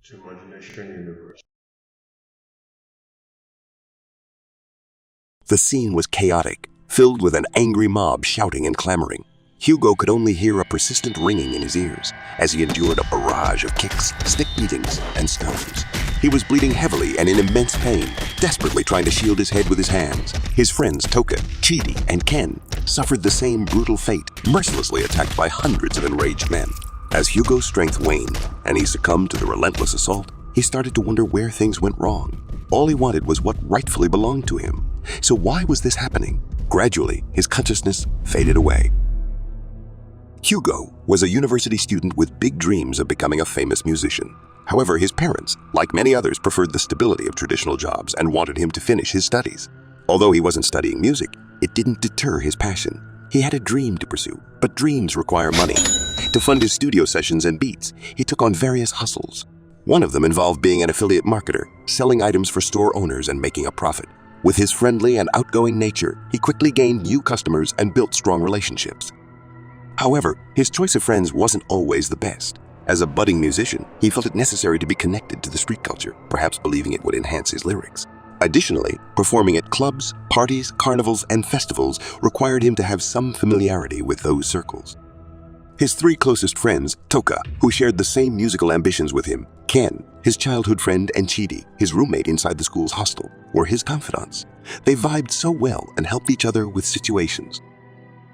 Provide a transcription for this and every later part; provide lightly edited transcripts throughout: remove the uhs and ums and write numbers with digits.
to imagination universe. The scene was chaotic, filled with an angry mob shouting and clamoring. Hugo could only hear a persistent ringing in his ears as he endured a barrage of kicks, stick beatings, and stones. He was bleeding heavily and in immense pain, desperately trying to shield his head with his hands. His friends Toka, Chidi, and Ken suffered the same brutal fate, mercilessly attacked by hundreds of enraged men. As Hugo's strength waned and he succumbed to the relentless assault, he started to wonder where things went wrong. All he wanted was what rightfully belonged to him. So why was this happening? Gradually, his consciousness faded away. Hugo was a university student with big dreams of becoming a famous musician. However, his parents, like many others, preferred the stability of traditional jobs and wanted him to finish his studies. Although he wasn't studying music, it didn't deter his passion. He had a dream to pursue, but dreams require money. To fund his studio sessions and beats, he took on various hustles. One of them involved being an affiliate marketer, selling items for store owners and making a profit. With his friendly and outgoing nature, he quickly gained new customers and built strong relationships. However, his choice of friends wasn't always the best. As a budding musician, he felt it necessary to be connected to the street culture, perhaps believing it would enhance his lyrics. Additionally, performing at clubs, parties, carnivals, and festivals required him to have some familiarity with those circles. His three closest friends, Toka, who shared the same musical ambitions with him, Ken, his childhood friend, and Chidi, his roommate inside the school's hostel, were his confidants. They vibed so well and helped each other with situations.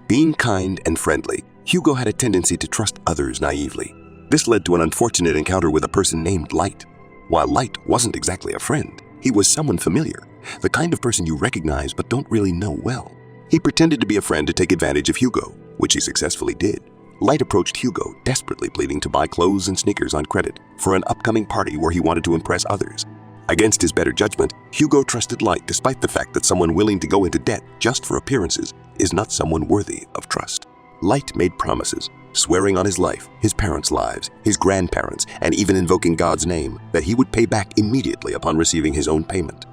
Being kind and friendly, Hugo had a tendency to trust others naively. This led to an unfortunate encounter with a person named Light. While Light wasn't exactly a friend, he was someone familiar, the kind of person you recognize but don't really know well. He pretended to be a friend to take advantage of Hugo, which he successfully did. Light approached Hugo, desperately pleading to buy clothes and sneakers on credit for an upcoming party where he wanted to impress others. Against his better judgment, Hugo trusted Light despite the fact that someone willing to go into debt just for appearances is not someone worthy of trust. Light made promises, swearing on his life, his parents' lives, his grandparents, and even invoking God's name, that he would pay back immediately upon receiving his own payment.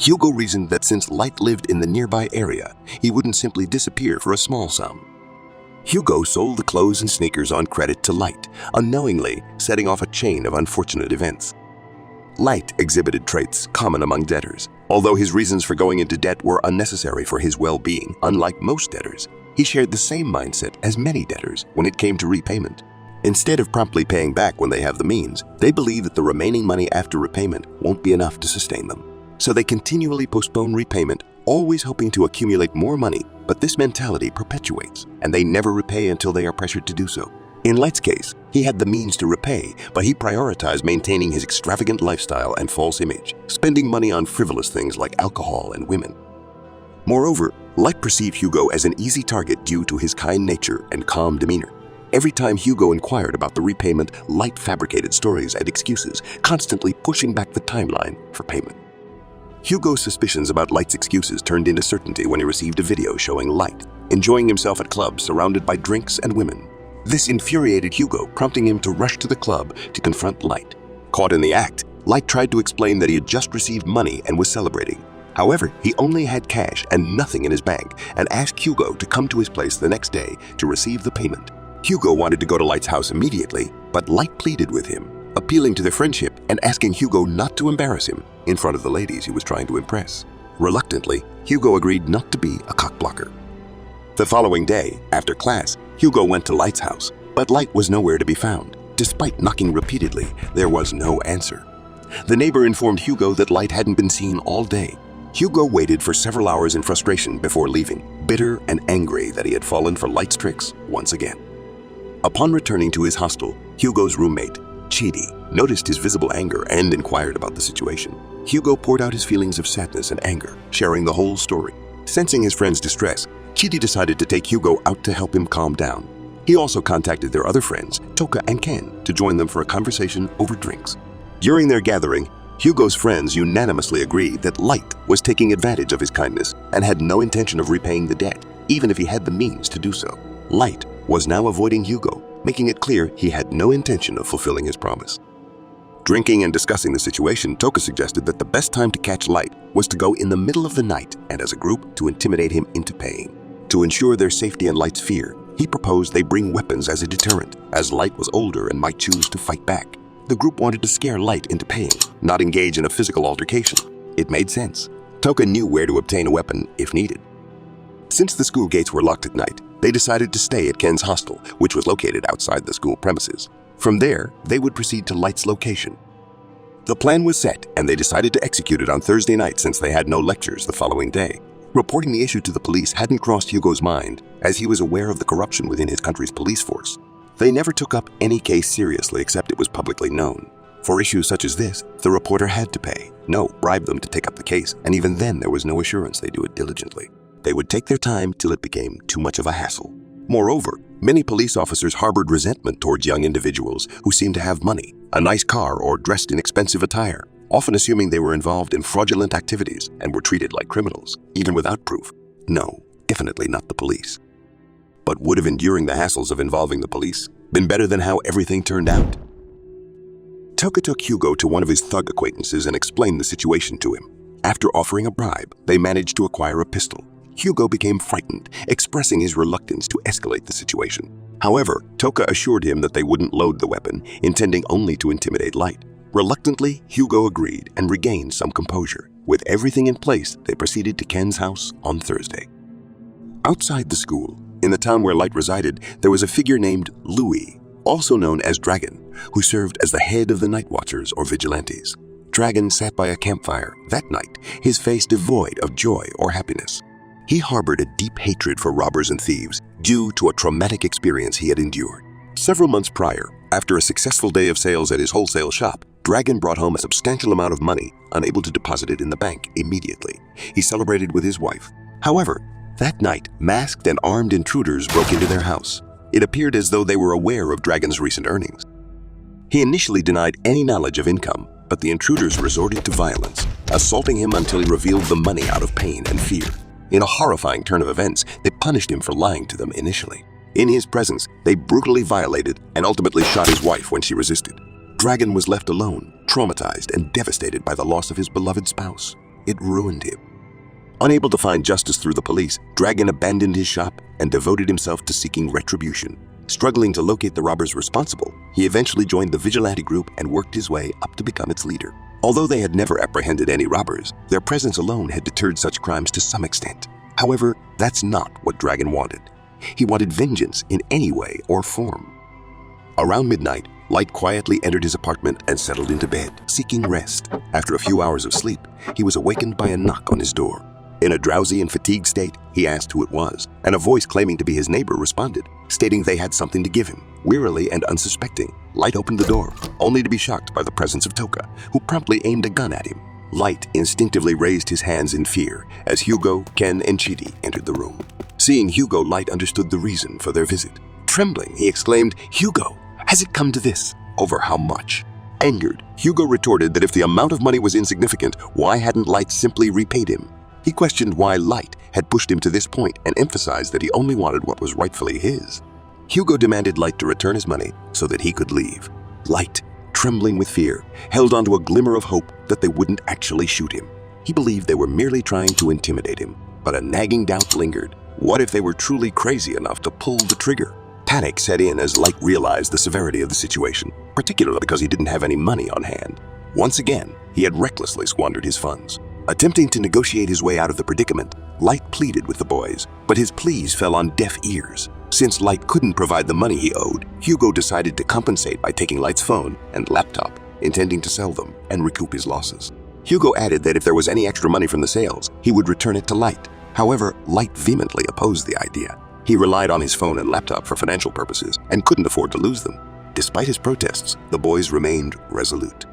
Hugo reasoned that since Light lived in the nearby area, he wouldn't simply disappear for a small sum. Hugo sold the clothes and sneakers on credit to Light, unknowingly setting off a chain of unfortunate events. Light exhibited traits common among debtors. Although his reasons for going into debt were unnecessary for his well-being, unlike most debtors, he shared the same mindset as many debtors when it came to repayment. Instead of promptly paying back when they have the means, they believe that the remaining money after repayment won't be enough to sustain them. So they continually postpone repayment, always hoping to accumulate more money, but this mentality perpetuates, and they never repay until they are pressured to do so. In Light's case, he had the means to repay, but he prioritized maintaining his extravagant lifestyle and false image, spending money on frivolous things like alcohol and women. Moreover, Light perceived Hugo as an easy target due to his kind nature and calm demeanor. Every time Hugo inquired about the repayment, Light fabricated stories and excuses, constantly pushing back the timeline for payment. Hugo's suspicions about Light's excuses turned into certainty when he received a video showing Light enjoying himself at clubs surrounded by drinks and women. This infuriated Hugo, prompting him to rush to the club to confront Light. Caught in the act, Light tried to explain that he had just received money and was celebrating. However, he only had cash and nothing in his bank and asked Hugo to come to his place the next day to receive the payment. Hugo wanted to go to Light's house immediately, but Light pleaded with him, appealing to their friendship and asking Hugo not to embarrass him in front of the ladies he was trying to impress. Reluctantly, Hugo agreed not to be a cockblocker. The following day, after class, Hugo went to Light's house, but Light was nowhere to be found. Despite knocking repeatedly, there was no answer. The neighbor informed Hugo that Light hadn't been seen all day. Hugo waited for several hours in frustration before leaving, bitter and angry that he had fallen for Light's tricks once again. Upon returning to his hostel, Hugo's roommate, Chidi, noticed his visible anger and inquired about the situation. Hugo poured out his feelings of sadness and anger, sharing the whole story. Sensing his friend's distress, Chidi decided to take Hugo out to help him calm down. He also contacted their other friends, Toka and Ken, to join them for a conversation over drinks. During their gathering, Hugo's friends unanimously agreed that Light was taking advantage of his kindness and had no intention of repaying the debt, even if he had the means to do so. Light was now avoiding Hugo, making it clear he had no intention of fulfilling his promise. Drinking and discussing the situation, Toka suggested that the best time to catch Light was to go in the middle of the night and as a group to intimidate him into paying. To ensure their safety and Light's fear, he proposed they bring weapons as a deterrent, as Light was older and might choose to fight back. The group wanted to scare Light into paying, not engage in a physical altercation. It made sense. Toka knew where to obtain a weapon if needed. Since the school gates were locked at night, they decided to stay at Ken's hostel, which was located outside the school premises. From there, they would proceed to Light's location. The plan was set, and they decided to execute it on Thursday night since they had no lectures the following day. Reporting the issue to the police hadn't crossed Hugo's mind, as he was aware of the corruption within his country's police force. They never took up any case seriously except it was publicly known. For issues such as this, the reporter had to pay. No, bribe them to take up the case, and even then there was no assurance they do it diligently. They would take their time till it became too much of a hassle. Moreover, many police officers harbored resentment towards young individuals who seemed to have money, a nice car, or dressed in expensive attire, often assuming they were involved in fraudulent activities and were treated like criminals, even without proof. No, definitely not the police. But would have enduring the hassles of involving the police been better than how everything turned out? Toka took Hugo to one of his thug acquaintances and explained the situation to him. After offering a bribe, they managed to acquire a pistol. Hugo became frightened, expressing his reluctance to escalate the situation. However, Toka assured him that they wouldn't load the weapon, intending only to intimidate Light. Reluctantly, Hugo agreed and regained some composure. With everything in place, they proceeded to Ken's house on Thursday. Outside the school, in the town where Light resided, there was a figure named Louis, also known as Dragon, who served as the head of the Night Watchers or Vigilantes. Dragon sat by a campfire that night, his face devoid of joy or happiness. He harbored a deep hatred for robbers and thieves due to a traumatic experience he had endured. Several months prior, after a successful day of sales at his wholesale shop, Dragon brought home a substantial amount of money, unable to deposit it in the bank immediately. He celebrated with his wife. However, that night, masked and armed intruders broke into their house. It appeared as though they were aware of Dragon's recent earnings. He initially denied any knowledge of income, but the intruders resorted to violence, assaulting him until he revealed the money out of pain and fear. In a horrifying turn of events, they punished him for lying to them initially. In his presence, they brutally violated and ultimately shot his wife when she resisted. Dragon was left alone, traumatized and devastated by the loss of his beloved spouse. It ruined him. Unable to find justice through the police, Dragon abandoned his shop and devoted himself to seeking retribution. Struggling to locate the robbers responsible, he eventually joined the vigilante group and worked his way up to become its leader. Although they had never apprehended any robbers, their presence alone had deterred such crimes to some extent. However, that's not what Dragon wanted. He wanted vengeance in any way or form. Around midnight, Light quietly entered his apartment and settled into bed, seeking rest. After a few hours of sleep, he was awakened by a knock on his door. In a drowsy and fatigued state, he asked who it was, and a voice claiming to be his neighbor responded, stating they had something to give him. Wearily and unsuspecting, Light opened the door, only to be shocked by the presence of Toka, who promptly aimed a gun at him. Light instinctively raised his hands in fear as Hugo, Ken, and Chidi entered the room. Seeing Hugo, Light understood the reason for their visit. Trembling, he exclaimed, "Hugo, has it come to this? Over how much?" Angered, Hugo retorted that if the amount of money was insignificant, why hadn't Light simply repaid him? He questioned why Light had pushed him to this point and emphasized that he only wanted what was rightfully his. Hugo demanded Light to return his money so that he could leave. Light, trembling with fear, held onto a glimmer of hope that they wouldn't actually shoot him. He believed they were merely trying to intimidate him, but a nagging doubt lingered. What if they were truly crazy enough to pull the trigger? Panic set in as Light realized the severity of the situation, particularly because he didn't have any money on hand. Once again, he had recklessly squandered his funds. Attempting to negotiate his way out of the predicament, Light pleaded with the boys, but his pleas fell on deaf ears. Since Light couldn't provide the money he owed, Hugo decided to compensate by taking Light's phone and laptop, intending to sell them and recoup his losses. Hugo added that if there was any extra money from the sales, he would return it to Light. However, Light vehemently opposed the idea. He relied on his phone and laptop for financial purposes and couldn't afford to lose them. Despite his protests, the boys remained resolute.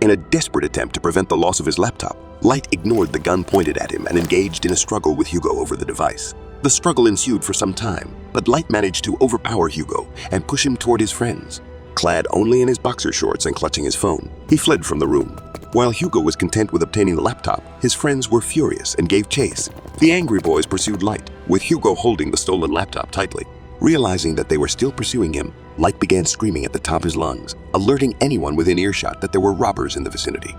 In a desperate attempt to prevent the loss of his laptop, Light ignored the gun pointed at him and engaged in a struggle with Hugo over the device. The struggle ensued for some time, but Light managed to overpower Hugo and push him toward his friends. Clad only in his boxer shorts and clutching his phone, he fled from the room. While Hugo was content with obtaining the laptop, his friends were furious and gave chase. The angry boys pursued Light, with Hugo holding the stolen laptop tightly. Realizing that they were still pursuing him, Light began screaming at the top of his lungs, alerting anyone within earshot that there were robbers in the vicinity.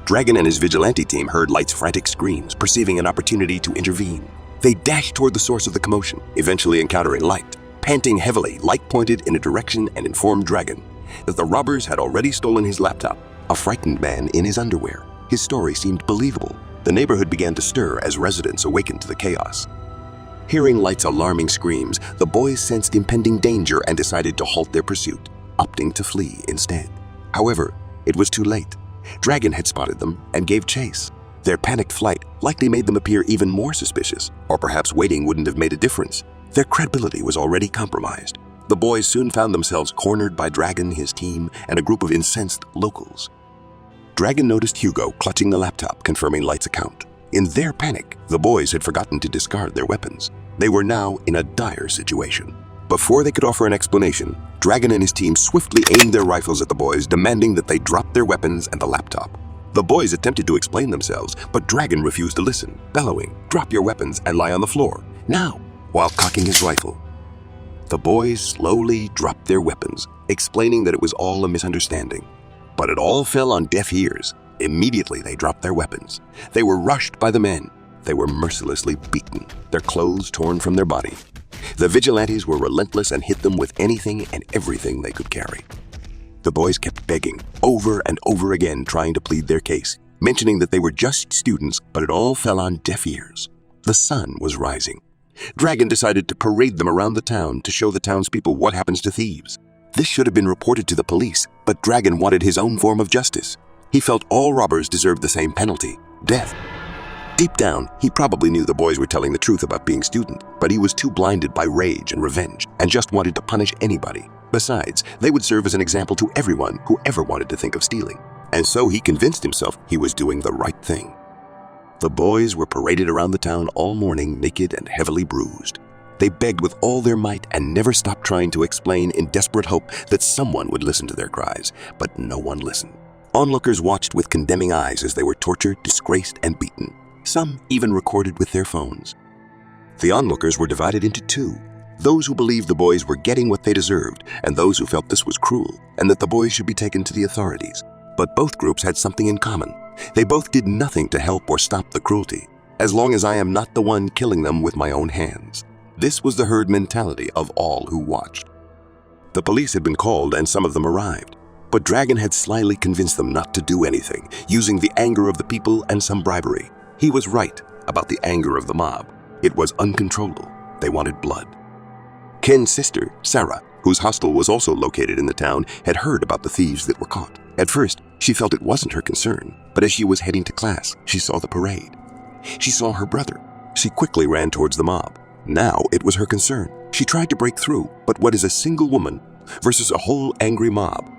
Dragon and his vigilante team heard Light's frantic screams, perceiving an opportunity to intervene. They dashed toward the source of the commotion, eventually encountering Light. Panting heavily, Light pointed in a direction and informed Dragon. that the robbers had already stolen his laptop. A frightened man in his underwear. His story seemed believable. The neighborhood began to stir as residents awakened to the chaos. Hearing Light's alarming screams, the boys sensed impending danger and decided to halt their pursuit, opting to flee instead. However, it was too late. Dragon had spotted them and gave chase. Their panicked flight likely made them appear even more suspicious, or perhaps waiting wouldn't have made a difference. Their credibility was already compromised. The boys soon found themselves cornered by Dragon, his team, and a group of incensed locals. Dragon noticed Hugo clutching the laptop, confirming Light's account. In their panic, the boys had forgotten to discard their weapons. They were now in a dire situation. Before they could offer an explanation, Dragon and his team swiftly aimed their rifles at the boys, demanding that they drop their weapons and the laptop. The boys attempted to explain themselves, but Dragon refused to listen, bellowing, "Drop your weapons and lie on the floor, now!" while cocking his rifle. The boys slowly dropped their weapons, explaining that it was all a misunderstanding. But it all fell on deaf ears. Immediately, they dropped their weapons. They were rushed by the men. They were mercilessly beaten, their clothes torn from their body. The vigilantes were relentless and hit them with anything and everything they could carry. The boys kept begging, over and over again, trying to plead their case, mentioning that they were just students, but it all fell on deaf ears. The sun was rising. Dragon decided to parade them around the town to show the townspeople what happens to thieves. This should have been reported to the police, but Dragon wanted his own form of justice. He felt all robbers deserved the same penalty, death. Deep down, he probably knew the boys were telling the truth about being student, but he was too blinded by rage and revenge and just wanted to punish anybody. Besides, they would serve as an example to everyone who ever wanted to think of stealing. And so he convinced himself he was doing the right thing. The boys were paraded around the town all morning, naked and heavily bruised. They begged with all their might and never stopped trying to explain in desperate hope that someone would listen to their cries, but no one listened. Onlookers watched with condemning eyes as they were tortured, disgraced, and beaten. Some even recorded with their phones. The onlookers were divided into two: those who believed the boys were getting what they deserved, and those who felt this was cruel and that the boys should be taken to the authorities. But both groups had something in common. They both did nothing to help or stop the cruelty, as long as I am not the one killing them with my own hands. This was the herd mentality of all who watched. The police had been called and some of them arrived, but Dragon had slyly convinced them not to do anything, using the anger of the people and some bribery. He was right about the anger of the mob. It was uncontrollable. They wanted blood. Ken's sister, Sarah, whose hostel was also located in the town, had heard about the thieves that were caught. At first, she felt it wasn't her concern, but as she was heading to class, she saw the parade. She saw her brother. She quickly ran towards the mob. Now it was her concern. She tried to break through, but what is a single woman versus a whole angry mob?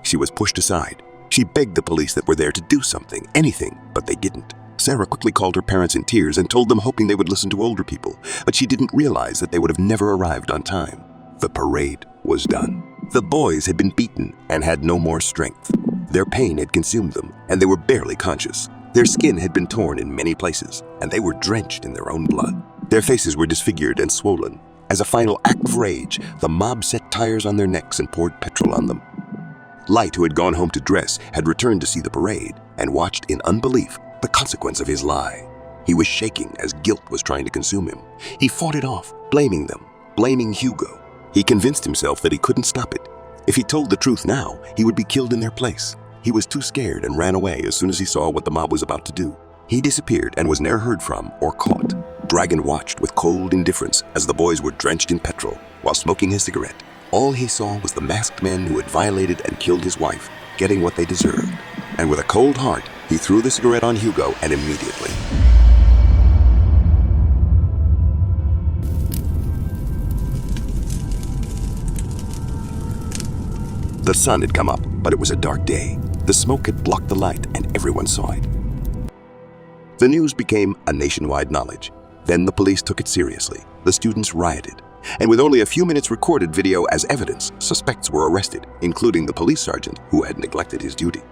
She was pushed aside. She begged the police that were there to do something, anything, but they didn't. Sarah quickly called her parents in tears and told them, hoping they would listen to older people, but she didn't realize that they would have never arrived on time. The parade was done. The boys had been beaten and had no more strength. Their pain had consumed them, and they were barely conscious. Their skin had been torn in many places, and they were drenched in their own blood. Their faces were disfigured and swollen. As a final act of rage, the mob set tires on their necks and poured petrol on them. Light, who had gone home to dress, had returned to see the parade and watched in unbelief the consequence of his lie. He was shaking as guilt was trying to consume him. He fought it off, blaming them, blaming Hugo. He convinced himself that he couldn't stop it. If he told the truth now, he would be killed in their place. He was too scared and ran away as soon as he saw what the mob was about to do. He disappeared and was never heard from or caught. Dragon watched with cold indifference as the boys were drenched in petrol while smoking his cigarette. All he saw was the masked men who had violated and killed his wife, getting what they deserved. And with a cold heart, he threw the cigarette on Hugo and immediately. The sun had come up, but it was a dark day. The smoke had blocked the light and everyone saw it. The news became a nationwide knowledge. Then the police took it seriously. The students rioted. And with only a few minutes recorded video as evidence, suspects were arrested, including the police sergeant who had neglected his duty.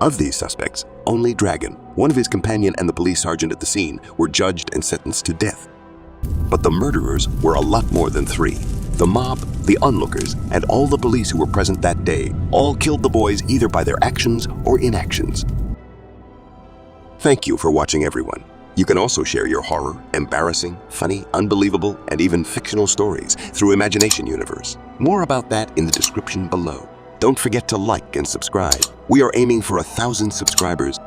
Of these suspects, only Dragon, one of his companion and the police sergeant at the scene, were judged and sentenced to death. But the murderers were a lot more than three. The mob, the onlookers, and all the police who were present that day all killed the boys either by their actions or inactions. Thank you for watching, everyone. You can also share your horror, embarrassing, funny, unbelievable, and even fictional stories through Imagination Universe. More about that in the description below. Don't forget to like and subscribe. We are aiming for 1,000 subscribers